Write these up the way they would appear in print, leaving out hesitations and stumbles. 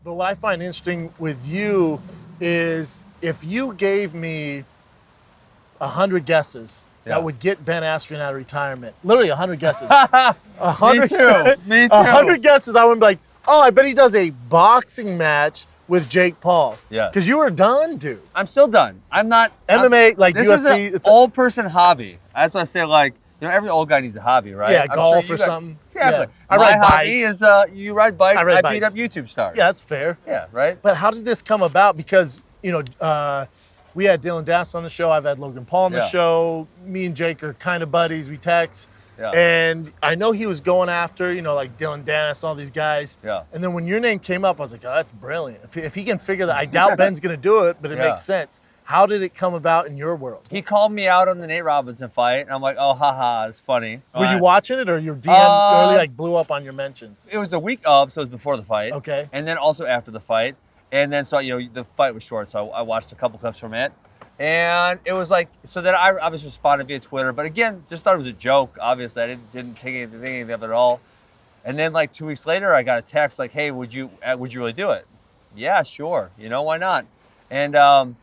But what I find interesting with you is if you gave me 100 guesses that would get Ben Askren out of retirement, literally 100 guesses. 100, Me too. Me too. 100 guesses, I would be like, oh, I bet he does a boxing match with Jake Paul. Yeah. Because you were done, dude. I'm still done. I'm not. MMA, like this UFC. This is an old person hobby. That's why I say, like, you know, every old guy needs a hobby, right? Yeah, I'm golf sure or something. Exactly. Yeah. I My ride hobby bikes. is you ride bikes. I beat up YouTube stars. Yeah, that's fair. Yeah, right? But how did this come about? Because, you know, we had Dylan Das on the show. I've had Logan Paul on the show. Me and Jake are kind of buddies. We text. Yeah. And I know he was going after, you know, like Dylan Das, all these guys. Yeah. And then when your name came up, I was like, oh, that's brilliant. If he can figure that, I doubt Ben's going to do it, but it makes sense. How did it come about in your world? He called me out on the Nate Robinson fight, and I'm like, oh, haha, it's funny. Were you watching it, or your DM really like blew up on your mentions? It was the week of, so it was before the fight. Okay. And then also after the fight. And then, so, you know, the fight was short, so I watched a couple clips from it. And it was like, so then I was responding via Twitter, but again, just thought it was a joke. Obviously, I didn't take anything of it at all. And then like 2 weeks later, I got a text like, hey, would you really do it? Yeah, sure. You know, why not? And I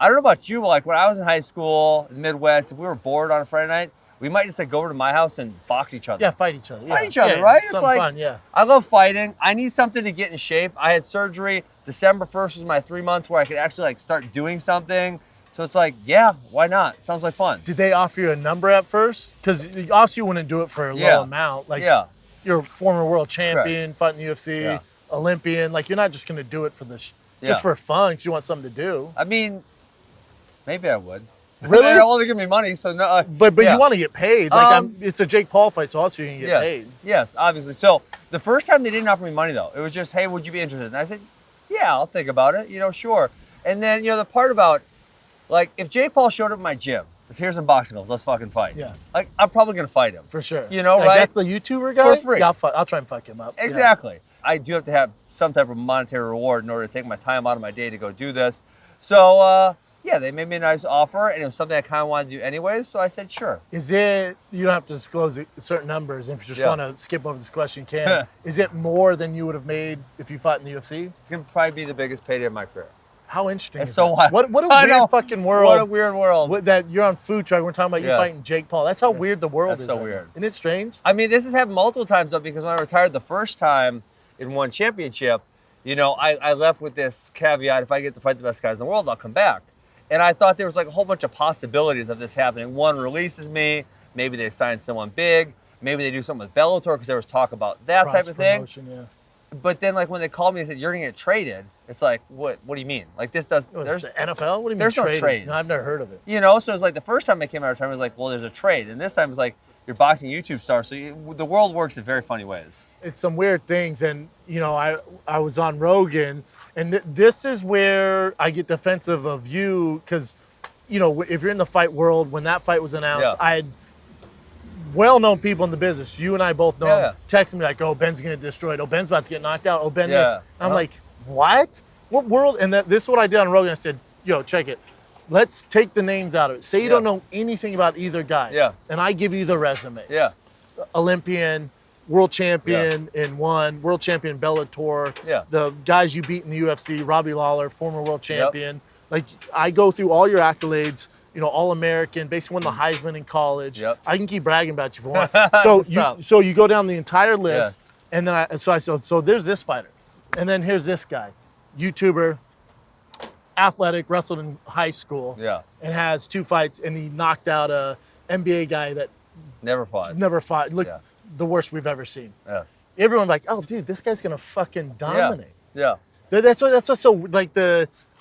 don't know about you, but like when I was in high school, in the Midwest, if we were bored on a Friday night, we might just like go over to my house and box each other. Yeah, fight each other. Fight each other, right? It's like fun, yeah. I love fighting. I need something to get in shape. I had surgery. December 1st was my 3 months where I could actually like start doing something. So it's like, yeah, why not? Sounds like fun. Did they offer you a number at first? Because obviously you wouldn't do it for a low amount. Like you're a former world champion, fighting the UFC, Olympian. Like you're not just gonna do it for just for fun because you want something to do. I mean, maybe I would. Really? They're only giving me money, so no. But you want to get paid. Like it's a Jake Paul fight, so also you're gonna get paid. Yes, obviously. So the first time they didn't offer me money though. It was just, hey, would you be interested? And I said, yeah, I'll think about it. You know, sure. And then the part about like if Jake Paul showed up at my gym, here's some boxing gloves, let's fucking fight. Yeah. Like I'm probably gonna fight him. For sure. You know, like, right? That's the YouTuber guy? For free. Yeah, I'll try and fuck him up. Exactly. Yeah. I do have to have some type of monetary reward in order to take my time out of my day to go do this. So yeah, they made me a nice offer, and it was something I kind of wanted to do anyways, so I said sure. Is it, you don't have to disclose certain numbers, if you just want to skip over this question, you can. Is it more than you would have made if you fought in the UFC? It's going to probably be the biggest payday of my career. How interesting It's so wild. What a weird fucking world. What a weird world. That you're on food truck, we're talking about you fighting Jake Paul. That's how weird the world is. That's so weird. Isn't it strange? I mean, this has happened multiple times though, because when I retired the first time in one championship, you know, I left with this caveat, if I get to fight the best guys in the world, I'll come back. And I thought there was like a whole bunch of possibilities of this happening. One releases me, maybe they sign someone big, maybe they do something with Bellator because there was talk about that type of thing. Yeah. But then like when they called me and said, you're gonna get traded, it's like, what do you mean? Like this does, there's the NFL? What do you mean there's traded? no trades. No, I've never heard of it. You know, so it's like the first time I came out of retirement, it was like, well, there's a trade. And this time it's like, you're boxing YouTube star. So the world works in very funny ways. It's some weird things. And, you know, I was on Rogan, and this is where I get defensive of you because, you know, if you're in the fight world, when that fight was announced, I had well-known people in the business, you and I both know, texting me like, oh, Ben's going to destroy it. Oh, Ben's about to get knocked out. Oh, Ben this. And I'm like, what? What world? And this is what I did on Rogan. I said, yo, check it. Let's take the names out of it. Say you don't know anything about either guy. And I give you the resumes. Olympian, world champion in one, world champion Bellator. The guys you beat in the UFC, Robbie Lawler, former world champion. Like, I go through all your accolades, you know, All-American, basically won the Heisman in college. I can keep bragging about you if you want. So you go down the entire list, and then I said, so there's this fighter. And then here's this guy, YouTuber, athletic, wrestled in high school, and has 2 fights, and he knocked out a NBA guy that never fought. Look, the worst we've ever seen. Everyone's like, oh, dude, this guy's going to fucking dominate. That's what's so, like,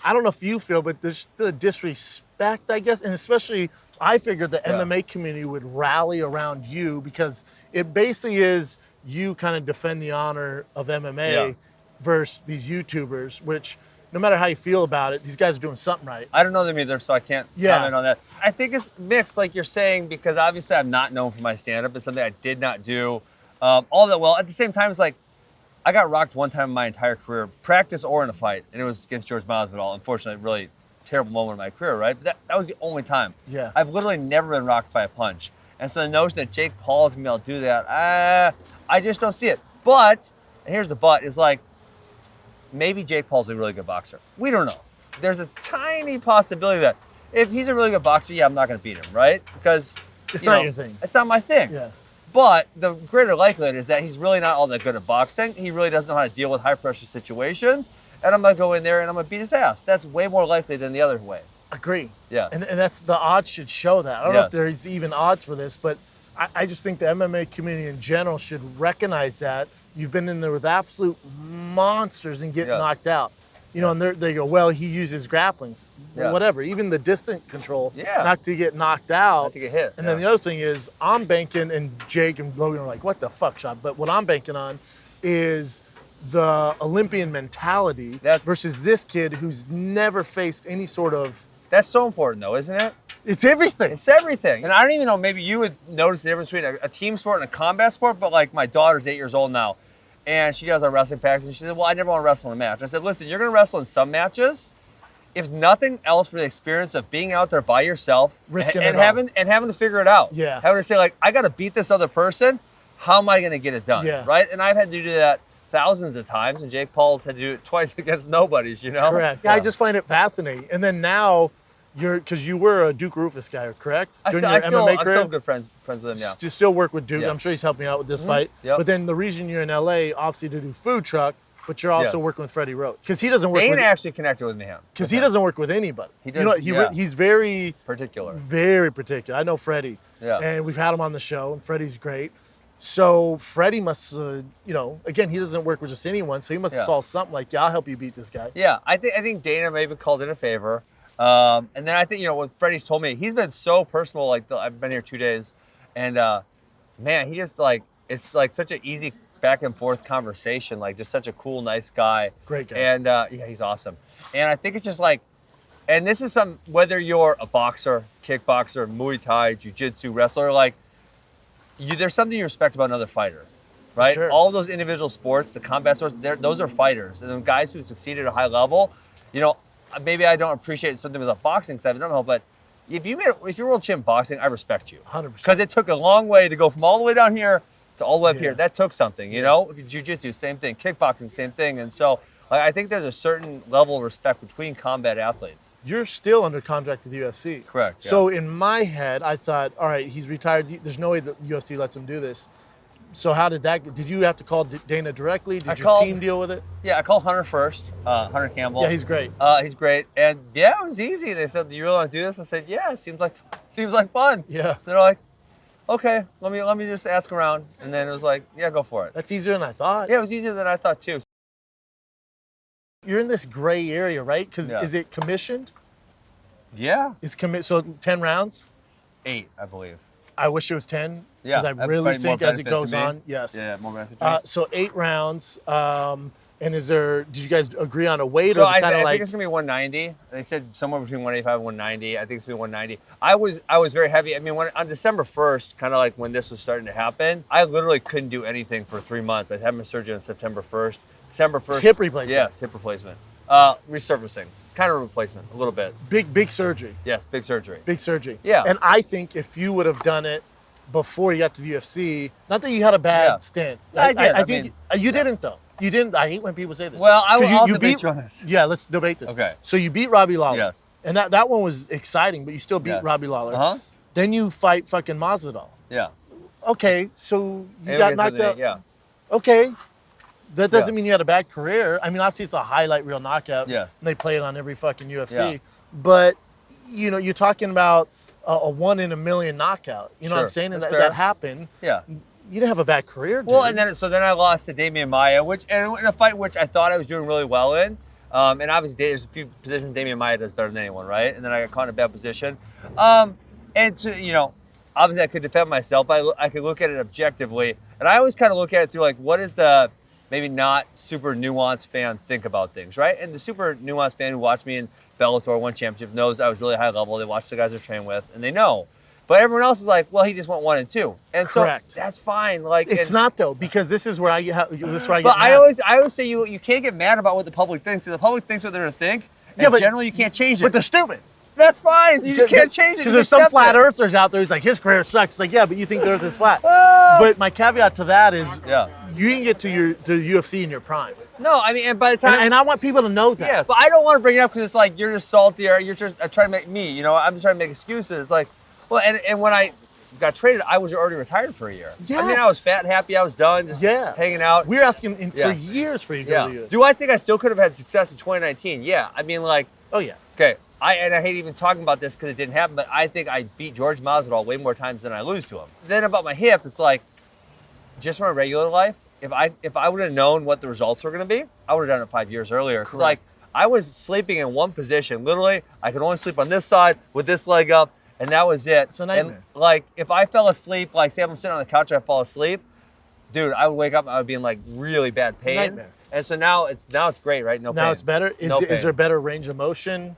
I don't know if you feel, but there's the disrespect, I guess, and especially I figured the MMA community would rally around you because it basically is you kind of defend the honor of MMA versus these YouTubers, which no matter how you feel about it, these guys are doing something right. I don't know them either, so I can't comment on that. I think it's mixed, like you're saying, because obviously I'm not known for my stand-up. It's something I did not do all that well. At the same time, it's like, I got rocked one time in my entire career, practice or in a fight, and it was against George Masvidal. Unfortunately, really terrible moment in my career, right? But that was the only time. I've literally never been rocked by a punch. And so the notion that Jake Paul is going to be able to do that, I just don't see it. But, and here's the but, is like, maybe Jake Paul's a really good boxer. We don't know. There's a tiny possibility that if he's a really good boxer, yeah, I'm not going to beat him, right? Because It's not your thing. It's not my thing. Yeah. But the greater likelihood is that he's really not all that good at boxing. He really doesn't know how to deal with high-pressure situations. And I'm going to go in there and I'm going to beat his ass. That's way more likely than the other way. Agree. Yeah. And that's the odds should show that. I don't know if there's even odds for this, but I just think the MMA community in general should recognize that you've been in there with absolute monsters and get knocked out. You know, and they go, well, he uses grapplings. Well, whatever. Even the distant control, not to get knocked out. Not to get hit. And then the other thing is, I'm banking, and Jake and Logan are like, what the fuck, Sean? But what I'm banking on is the Olympian mentality versus this kid who's never faced any sort of... That's so important, though, isn't it? It's everything. It's everything. And I don't even know, maybe you would notice the difference between a team sport and a combat sport, but like my daughter's 8 years old now, and she does our wrestling practice, and she said, well, I never want to wrestle in a match. I said, listen, you're going to wrestle in some matches, if nothing else, for the experience of being out there by yourself and having to figure it out. Yeah. Having to say, like, I got to beat this other person. How am I going to get it done? Yeah. Right? And I've had to do that thousands of times, and Jake Paul's had to do it twice against nobodies, you know? Correct. Yeah, I just find it fascinating. And then now, because you were a Duke Roufus guy, correct? I'm still good friends with him, yeah. Still work with Duke. I'm sure he's helping me out with this fight. Yep. But then the reason you're in LA, obviously to do food truck, but you're also working with Freddie Roach. Because he doesn't work Dane with... actually connected with me. Because he doesn't work with anybody. He does, he's very... particular. Very particular. I know Freddie. Yeah. And we've had him on the show, and Freddie's great. So Freddie must, again, he doesn't work with just anyone, so he must have saw something like, I'll help you beat this guy. Yeah, I think Dana maybe called in a favor. And then I think, what Freddie's told me, he's been so personal, like, I've been here 2 days, and man, he just, like, it's like such an easy back and forth conversation, like just such a cool, nice guy. Great guy. And he's awesome. And I think it's just like, and this is whether you're a boxer, kickboxer, Muay Thai, jiu-jitsu, wrestler, like, there's something you respect about another fighter, right? Sure. All those individual sports, the combat sports, those are fighters. And the guys who succeed at a high level, maybe I don't appreciate something about boxing because I don't know, but if you're world champion boxing, I respect you. 100%. Because it took a long way to go from all the way down here to all the way up here. That took something, you know? Jiu-jitsu, same thing. Kickboxing, same thing. And so I think there's a certain level of respect between combat athletes. You're still under contract with the UFC. Correct. So in my head, I thought, all right, he's retired. There's no way that UFC lets him do this. So how did that? Did you have to call Dana directly? Did your team deal with it? Yeah, I called Hunter first, Hunter Campbell. Yeah, he's great. He's great, and yeah, it was easy. They said, "Do you really want to do this?" I said, "Yeah, it seems like fun." Yeah. They're like, "Okay, let me just ask around," and then it was like, "Yeah, go for it." That's easier than I thought. Yeah, it was easier than I thought too. You're in this gray area, right? Because is it commissioned? Yeah. It's so 10 rounds? 8, I believe. I wish it was 10. Yeah. Because I really think as it goes on, yes. Yeah, more benefit. So 8 rounds. And did you guys agree on a weight, so or is it kind of I like? think it's gonna be 190. They said somewhere between 185 and 190. I think it's gonna be 190. I was very heavy. I mean, on December 1st, kind of like when this was starting to happen, I literally couldn't do anything for 3 months. I had my surgery on September 1st. December 1st. Hip replacement. Yes, hip replacement. Resurfacing. Kind of a replacement, a little bit. Big surgery. Yes, big surgery. Big surgery. Yeah. And I think if you would have done it before you got to the UFC, not that you had a bad stint. I did. I think you didn't though. You didn't. I hate when people say this. Well, I'll debate you on this. Yeah, let's debate this. Okay. So you beat Robbie Lawler. Yes. And that one was exciting, but you still beat Robbie Lawler. Uh-huh. Then you fight fucking Masvidal. Yeah. Okay, so you got knocked out. Yeah. Okay. That doesn't mean you had a bad career. I mean, obviously it's a highlight reel knockout. Yes. And they play it on every fucking UFC. Yeah. But, you're talking about a 1 in a million knockout. You know what I'm saying? And that happened. Yeah. You didn't have a bad career, dude. Well, and then I lost to Damian Maia, in a fight which I thought I was doing really well in. And obviously there's a few positions Damian Maia does better than anyone, right? And then I got caught in a bad position. And to, obviously I could defend myself, but I could look at it objectively. And I always kind of look at it through like, what is the maybe not super nuanced fan think about things, right? And the super nuanced fan who watched me in Bellator, won championship, knows I was really high level. They watch the guys I train with, and they know. But everyone else is like, well, he just went 1 and 2, and Correct. So that's fine. Like it's not though, because this is where I get But mad. I always say you can't get mad about what the public thinks. The public thinks what they're gonna think. And but generally you can't change it. But they're stupid. That's fine. You just can't change it. Because there's some flat earthers out there who's like, his career sucks. Like, yeah, but you think the earth is flat. But my caveat to that is, you didn't get to the UFC in your prime. No, I mean, and by the time And I want people to know that. yes, but I don't want to bring it up because it's like you're just salty or you're just trying to make me. You know, I'm just trying to make excuses. Like, well, and when I got traded, I was already retired for a year. I mean, I was fat and happy. I was done, just hanging out. We were asking for years for you to go to the UFC. Do I think I still could have had success in 2019? Yeah. I mean, like, Oh yeah. okay. I hate even talking about this because it didn't happen, but I think I beat George Masvidal way more times than I lose to him. Then about my hip, it's like, just from a regular life, if I would have known what the results were going to be, I would have done it 5 years earlier. Correct. Like, I was sleeping in one position. Literally, I could only sleep on this side with this leg up, and that was it. It's a nightmare. And like, if I fell asleep, like say I'm sitting on the couch, I fall asleep, dude, I would wake up, I would be in like really bad pain. Nightmare. And so now it's great, right? No pain. Now it's better. Is there better range of motion?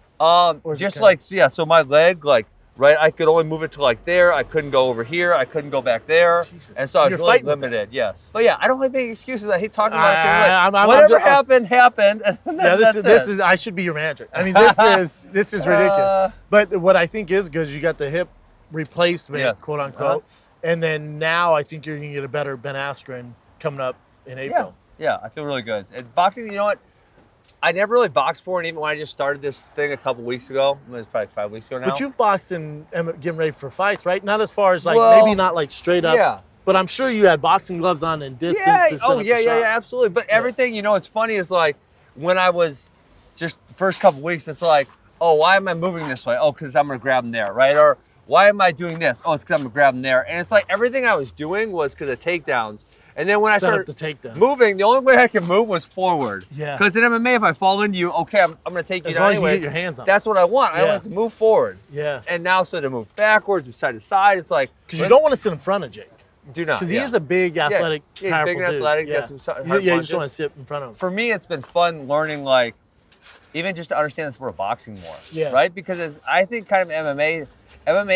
Just like, so my leg, like, right, I could only move it to like there. I couldn't go over here. I couldn't go back there. Jesus. And so I was You're really fighting with limited, yes. But yeah, I don't like making excuses. I hate talking about it. I'm Whatever just- happened, happened. And Yeah, that's this it. is. I should be your manager. I mean, this is ridiculous. But what I think is good is you got the hip replacement, Yes. quote unquote, and then now I think you're gonna get a better Ben Askren coming up in Yeah, April. yeah, I feel really good. And boxing, you know what? I never really boxed for it, even when I just started this thing a couple weeks ago. It was probably 5 weeks ago now. But you've boxed and getting ready for fights, right? Not as far as like Well, maybe not like straight up. yeah. But I'm sure you had boxing gloves on and distance Yeah, to set up the yeah, shots. absolutely. But everything, you know, it's funny is like when I was just the first couple weeks, it's like, oh, why am I moving this way? Oh, because I'm gonna grab them there, right? Or why am I doing this? Oh, it's because I'm gonna grab them there. And it's like everything I was doing was because of takedowns. And then when I Set up started the takedown. moving, the only way I can move was forward. Yeah. Because in MMA, if I fall into you, okay, I'm gonna take you As down long as you anyways. get your hands on it. That's what I want. I Yeah. want to move forward. Yeah. And now, so to move backwards, side to side, it's like Because you don't want to sit in front of Jake. do not. Because he is a big, athletic, he's powerful big and dude. athletic, Yeah, got some hard you just punches. want to sit in front of him. For me, it's been fun learning, like, even just to understand the sport of boxing more. Yeah. Right? Because I think kind of MMA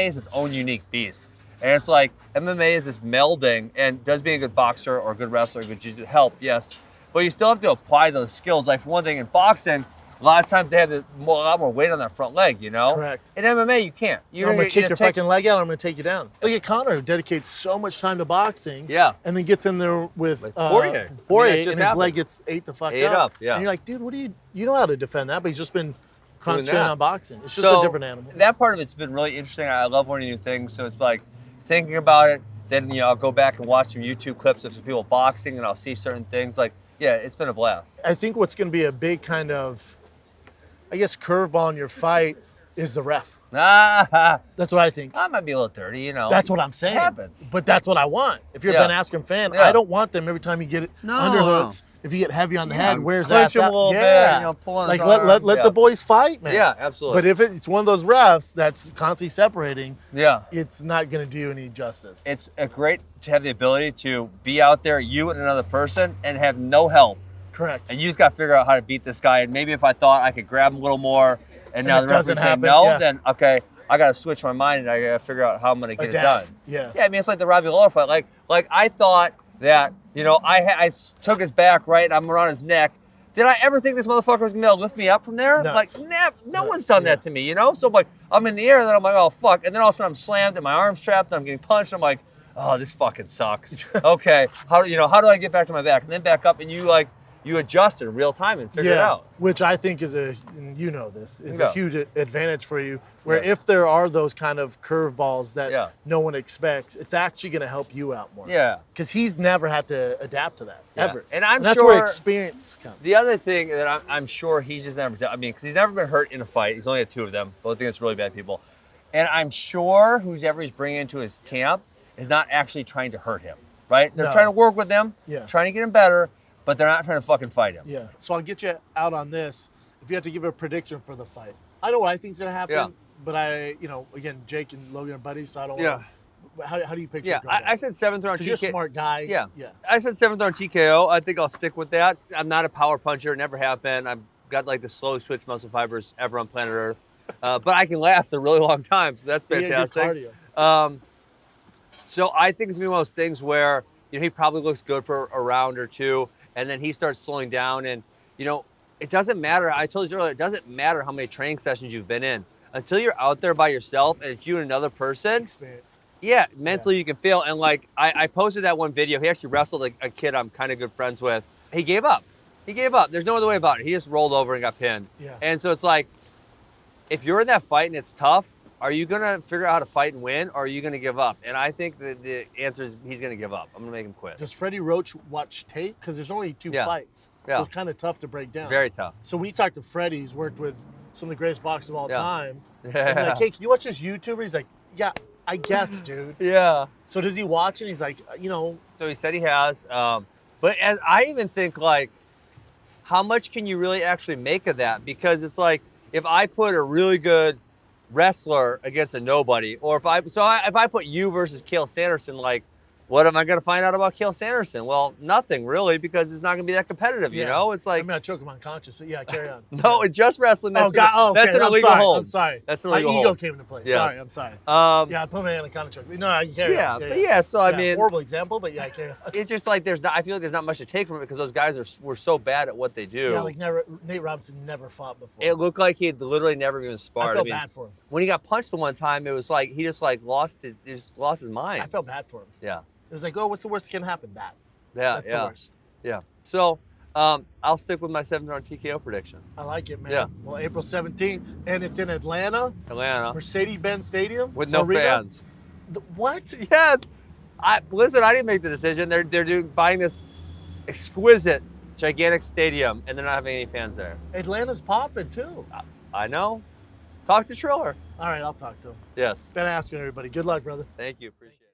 is its own unique beast. And it's like MMA is this melding, and does being a good boxer or a good wrestler, good jiu-jitsu help, yes. But you still have to apply those skills. Like for one thing, in boxing, a lot of times they have a lot more weight on that front leg, you know? Correct. In MMA, you can't. I'm going to kick your fucking leg out. I'm going to take you down. Look at Connor, who dedicates so much time to boxing. Yeah. And then gets in there with Poirier. Poirier, I mean, it and just his happened. leg gets ate the fuck Ate up. up, yeah. And you're like, dude, you know how to defend that, but he's just been concentrating that. on boxing. It's just So, a different animal. That part of it's been really interesting. I love learning new things. So it's like thinking about it. Then, you know, I'll go back and watch some YouTube clips of some people boxing, and I'll see certain things. Like, yeah, it's been a blast. I think what's going to be a big kind of, I guess, curveball in your fight is the ref. Ah, That's what I think. I might be a little dirty, you know. That's what I'm saying. It happens. But that's what I want. If you're a Yeah. Ben Askren fan, Yeah. I don't want them every time you get it No. underhooks. If you get heavy on the head, where's clinch that? him a little bit, you know, pull on his like let arm. Yeah. the boys fight, man. Yeah, absolutely. But if it's one of those refs that's constantly separating, Yeah. it's not going to do any justice. It's a great to have the ability to be out there, you and another person, and have no help. Correct. And you just got to figure out how to beat this guy. And maybe if I thought I could grab him a little more, and now it the referee's doesn't saying happen, no, yeah. then okay, I got to switch my mind and I got to figure out how I'm going to get Adapt. it done. Yeah. Yeah, I mean, it's like the Robbie Lawler fight. Like I thought that, you know, I took his back, right? I'm around his neck. Did I ever think this motherfucker was going to be able to lift me up from there? Nuts. Like, no Nuts, one's done yeah. that to me, you know? So, like, I'm in the air, and then I'm like, oh, fuck. And then all of a sudden I'm slammed, and my arm's trapped, and I'm getting punched. I'm like, oh, this fucking sucks. Okay, how do I get back to my back? And then back up, and you adjust in real time and figure it out. Which I think is and you know this, is Yeah. a huge advantage for you, where Yeah. if there are those kind of curveballs that Yeah. no one expects, it's actually going to help you out more. Yeah. Because he's never had to adapt to that, Yeah. ever. And I'm that's sure- where experience comes. The other thing that I'm sure he's just never done, I mean, because he's never been hurt in a fight. He's only had 2 of them, both against really bad people. And I'm sure whoever he's bringing into his camp is not actually trying to hurt him, right? They're No. trying to work with him, Yeah. trying to get him better, but they're not trying to fucking fight him. Yeah. So I'll get you out on this. If you have to give a prediction for the fight, I know what I think's going to happen, Yeah. but again, Jake and Logan are buddies, so I don't Yeah. How do you picture Yeah, it going I said 7th round Because you're a TKO. smart guy. Yeah. Yeah. I said 7th round TKO. I think I'll stick with that. I'm not a power puncher, never have been. I've got like the slowest twitch muscle fibers ever on planet Earth. But I can last a really long time, so that's You get good fantastic. cardio. So I think it's gonna be one of those things where, you know, he probably looks good for a round or 2, and then he starts slowing down. And, you know, it doesn't matter. I told you earlier, it doesn't matter how many training sessions you've been in. Until you're out there by yourself and it's you and another person, Experience. Yeah, mentally you can feel. And like I posted that one video. He actually wrestled a kid I'm kind of good friends with. He gave up. He gave up. There's no other way about it. He just rolled over and got pinned. Yeah. And so it's like, if you're in that fight and it's tough, are you gonna figure out how to fight and win, or are you gonna give up? And I think the answer is he's gonna give up. I'm gonna make him quit. Does Freddie Roach watch tape? Because there's only 2 fights. Yeah. So it's kind of tough to break down. Very tough. So when you talk to Freddie, he's worked with some of the greatest boxers of all time. Yeah. And like, hey, can you watch this YouTuber? He's like, yeah, I guess, dude. Yeah. So does he watch it? He's like, you know. So he said he has. But as I even think, like, how much can you really actually make of that? Because it's like, if I put a really good wrestler against a nobody, or if I put you versus Cael Sanderson, like, what am I going to find out about Cael Sanderson? Well, nothing really, because it's not going to be that competitive. You know, it's like, I'm not choking him unconscious, but yeah, carry on. No, it's just wrestling. That's okay. That's an illegal hold. I'm sorry. That's an illegal My ego hold. came into play. Yes. Sorry, I'm sorry. Yeah, I put my hand on counter choke. No, you carry on. So I mean, horrible example, but yeah, I carry on. it's just like I feel like there's not much to take from it because those guys were so bad at what they do. Yeah, like Nate Robinson never fought before. It looked like he had literally never even sparred. I felt bad for him. When he got punched the one time, it was like he just like lost his mind. I felt bad for him. Yeah. It was like, oh, what's the worst that can happen? That's the worst. Yeah. So I'll stick with my 7-round TKO prediction. I like it, man. Yeah. Well, April 17th, and it's in Atlanta. Mercedes-Benz Stadium. With no fans. What? Yes. Listen, I didn't make the decision. They're buying this exquisite, gigantic stadium, and they're not having any fans there. Atlanta's popping, too. I know. Talk to Triller. All right, I'll talk to him. Yes. Ben Askren, everybody. Good luck, brother. Thank you. Appreciate it.